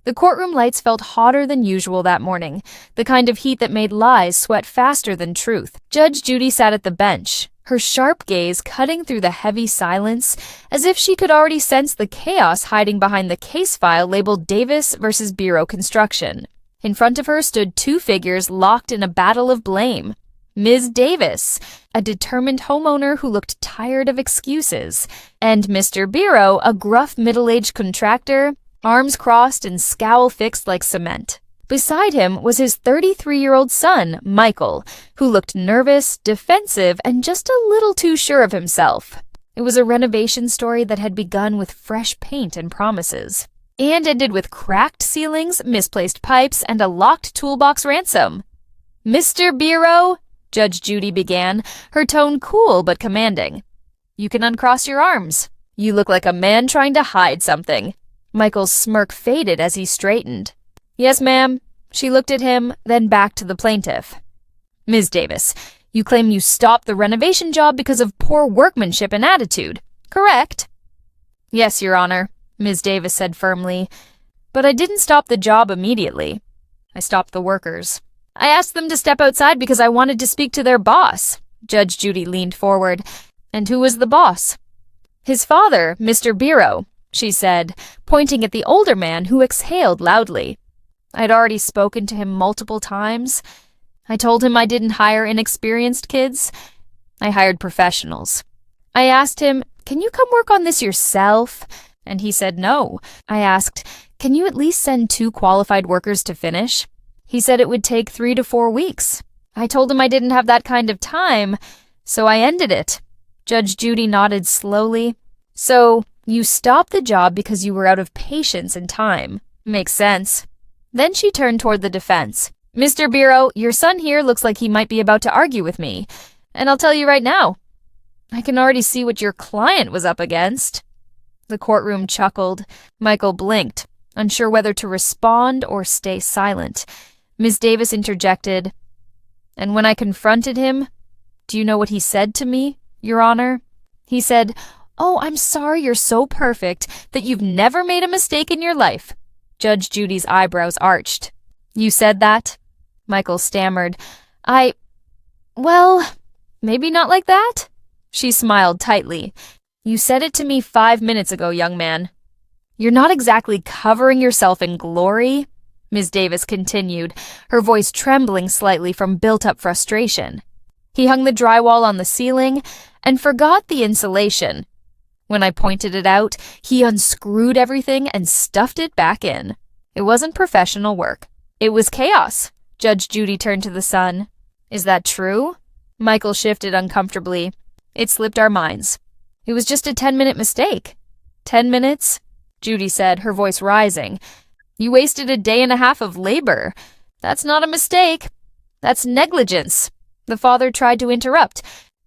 The courtroom lights felt hotter than usual that morning, the kind of heat that made lies sweat faster than truth. Judge Judy sat at the bench, her sharp gaze cutting through the heavy silence, as if she could already sense the chaos hiding behind the case file labeled Davis versus Bureau Construction. In front of her stood two figures locked in a battle of blame. Ms. Davis, a determined homeowner who looked tired of excuses, and Mr. Bureau, a gruff middle-aged contractor, arms crossed and scowl fixed like cement. Beside him was his 33-year-old son, Michael, who looked nervous, defensive, and just a little too sure of himself. It was a renovation story that had begun with fresh paint and promises, and ended with cracked ceilings, misplaced pipes, and a locked toolbox ransom. "Mr. Bureau," Judge Judy began, her tone cool but commanding. "You can uncross your arms. You look like a man trying to hide something." Michael's smirk faded as he straightened. "Yes, ma'am." She looked at him, then back to the plaintiff. "Ms. Davis, you claim you stopped the renovation job because of poor workmanship and attitude, correct?" "Yes, Your Honor," Ms. Davis said firmly. "But I didn't stop the job immediately. I stopped the workers. I asked them to step outside because I wanted to speak to their boss." Judge Judy leaned forward. "And who was the boss?" "His father, Mr. Bureau," she said, pointing at the older man who exhaled loudly. I'd already spoken to him multiple times. I told him I didn't hire inexperienced kids. I hired professionals. I asked him, "Can you come work on this yourself?" And he said no. I asked, "Can you at least send 2 qualified workers to finish?" He said it would take 3 to 4 weeks. I told him I didn't have that kind of time, so I ended it. Judge Judy nodded slowly. "So, you stopped the job because you were out of patience and time. Makes sense." Then she turned toward the defense. "Mr. Bureau, your son here looks like he might be about to argue with me. And I'll tell you right now, I can already see what your client was up against." The courtroom chuckled. Michael blinked, unsure whether to respond or stay silent. Ms. Davis interjected, "And when I confronted him, do you know what he said to me, Your Honor? He said, 'Oh, I'm sorry you're so perfect that you've never made a mistake in your life.'" Judge Judy's eyebrows arched. "You said that?" Michael stammered. Well, maybe not like that." She smiled tightly. "You said it to me 5 minutes ago, young man." "You're not exactly covering yourself in glory," Ms. Davis continued, her voice trembling slightly from built-up frustration. "He hung the drywall on the ceiling and forgot the insulation. When I pointed it out, he unscrewed everything and stuffed it back in. It wasn't professional work. It was chaos." Judge Judy turned to the son. "Is that true?" Michael shifted uncomfortably. "It slipped our minds. It was just a 10-minute mistake." 10 minutes? Judy said, her voice rising. "You wasted a day and a half of labor. That's not a mistake. That's negligence." The father tried to interrupt.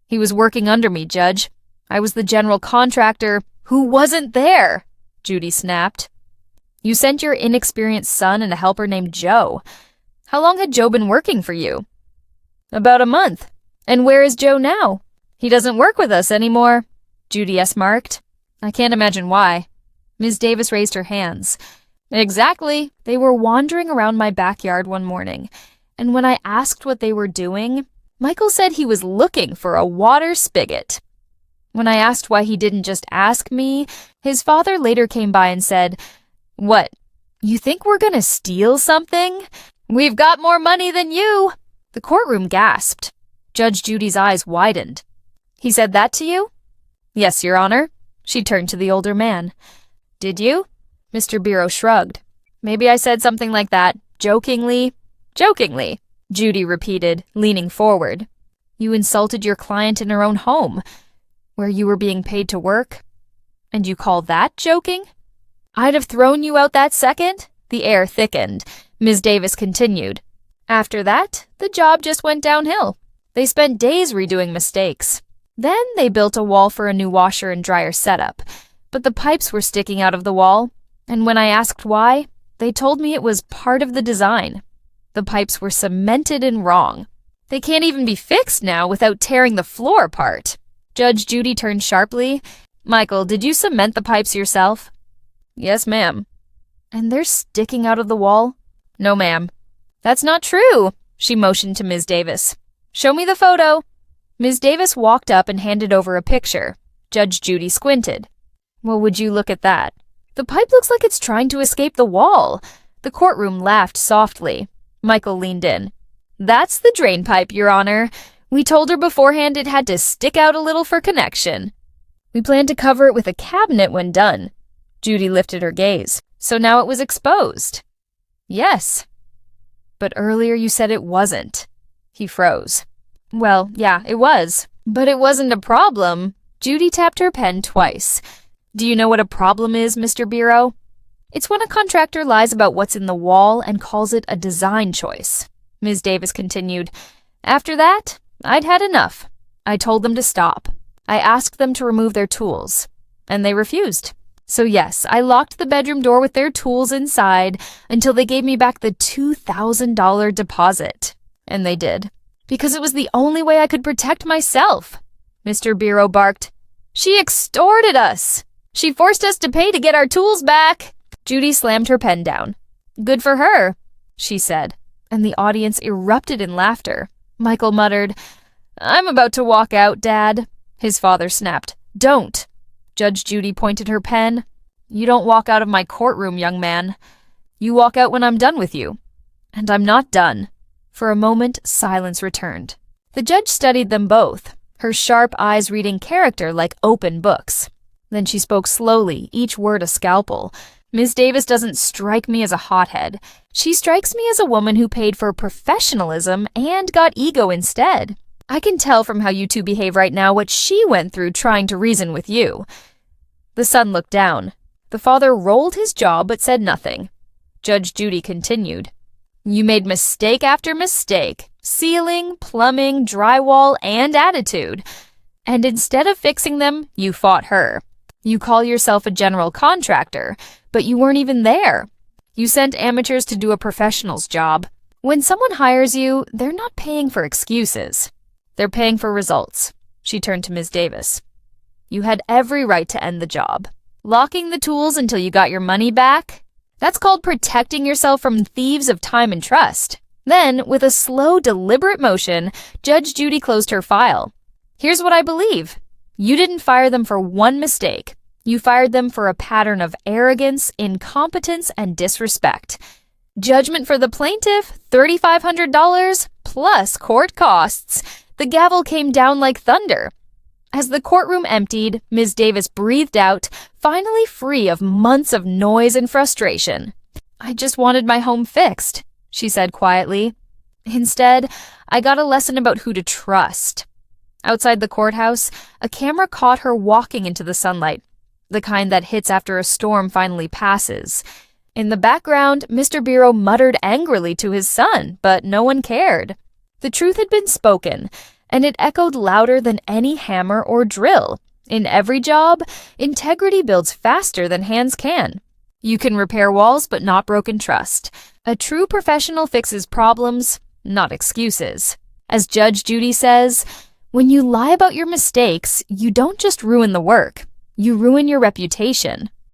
"He was working under me, Judge. I was the general contractor who wasn't there," Judy snapped. "You sent your inexperienced son and a helper named Joe. How long had Joe been working for you?" "About a month. And where is Joe now?" "He doesn't work with us anymore," Judy S-marked. "I can't imagine why." Ms. Davis raised her hands. "Exactly. They were wandering around my backyard one morning, and when I asked what they were doing, Michael said he was looking for a water spigot. When I asked why he didn't just ask me, his father later came by and said, 'What, you think we're gonna steal something? We've got more money than you.'" The courtroom gasped. Judge Judy's eyes widened. "He said that to you?" "Yes, Your Honor." She turned to the older man. "Did you?" Mr. Bureau shrugged. "Maybe I said something like that, jokingly." "Jokingly," Judy repeated, leaning forward. "You insulted your client in her own home, where you were being paid to work? And you call that joking?" "I'd have thrown you out that second." The air thickened. Ms. Davis continued. "After that, the job just went downhill. They spent days redoing mistakes. Then they built a wall for a new washer and dryer setup, but the pipes were sticking out of the wall, and when I asked why, they told me it was part of the design. The pipes were cemented and wrong. They can't even be fixed now without tearing the floor apart." Judge Judy turned sharply. "Michael, did you cement the pipes yourself?" "Yes, ma'am." And they're sticking out of the wall? No, ma'am. That's not true, she motioned to Ms. Davis. Show me the photo. Ms. Davis walked up and handed over a picture. Judge Judy squinted. Well, would you look at that? The pipe looks like it's trying to escape the wall. The courtroom laughed softly. Michael leaned in. That's the drain pipe, Your Honor. We told her beforehand it had to stick out a little for connection. We planned to cover it with a cabinet when done. Judy lifted her gaze. So now it was exposed. Yes. But earlier you said it wasn't. He froze. Well, yeah, it was. But it wasn't a problem. Judy tapped her pen twice. Do you know what a problem is, Mr. Bureau? It's when a contractor lies about what's in the wall and calls it a design choice. Ms. Davis continued. After that, I'd had enough. I told them to stop. I asked them to remove their tools, and they refused. So yes, I locked the bedroom door with their tools inside until they gave me back the $2,000 deposit. And they did. Because it was the only way I could protect myself. Mr. Bureau barked. She extorted us. She forced us to pay to get our tools back. Judy slammed her pen down. Good for her, she said, and the audience erupted in laughter. Michael muttered, I'm about to walk out, Dad. His father snapped, Don't. Judge Judy pointed her pen. You don't walk out of my courtroom, young man. You walk out when I'm done with you. And I'm not done. For a moment, silence returned. The judge studied them both, her sharp eyes reading character like open books. Then she spoke slowly, each word a scalpel. Ms. Davis doesn't strike me as a hothead. She strikes me as a woman who paid for professionalism and got ego instead. I can tell from how you two behave right now what she went through trying to reason with you. The son looked down. The father rolled his jaw but said nothing. Judge Judy continued. You made mistake after mistake. Ceiling, plumbing, drywall, and attitude. And instead of fixing them, you fought her. You call yourself a general contractor, but you weren't even there. You sent amateurs to do a professional's job. When someone hires you, they're not paying for excuses. They're paying for results. She turned to Ms. Davis. You had every right to end the job. Locking the tools until you got your money back? That's called protecting yourself from thieves of time and trust. Then, with a slow, deliberate motion, Judge Judy closed her file. Here's what I believe. You didn't fire them for one mistake. You fired them for a pattern of arrogance, incompetence, and disrespect. Judgment for the plaintiff, $3,500 plus court costs. The gavel came down like thunder. As the courtroom emptied, Ms. Davis breathed out, finally free of months of noise and frustration. I just wanted my home fixed, she said quietly. Instead, I got a lesson about who to trust. Outside the courthouse, a camera caught her walking into the sunlight, the kind that hits after a storm finally passes. In the background, Mr. Bureau muttered angrily to his son, but no one cared. The truth had been spoken, and it echoed louder than any hammer or drill. In every job, integrity builds faster than hands can. You can repair walls, but not broken trust. A true professional fixes problems, not excuses. As Judge Judy says, when you lie about your mistakes, you don't just ruin the work, you ruin your reputation.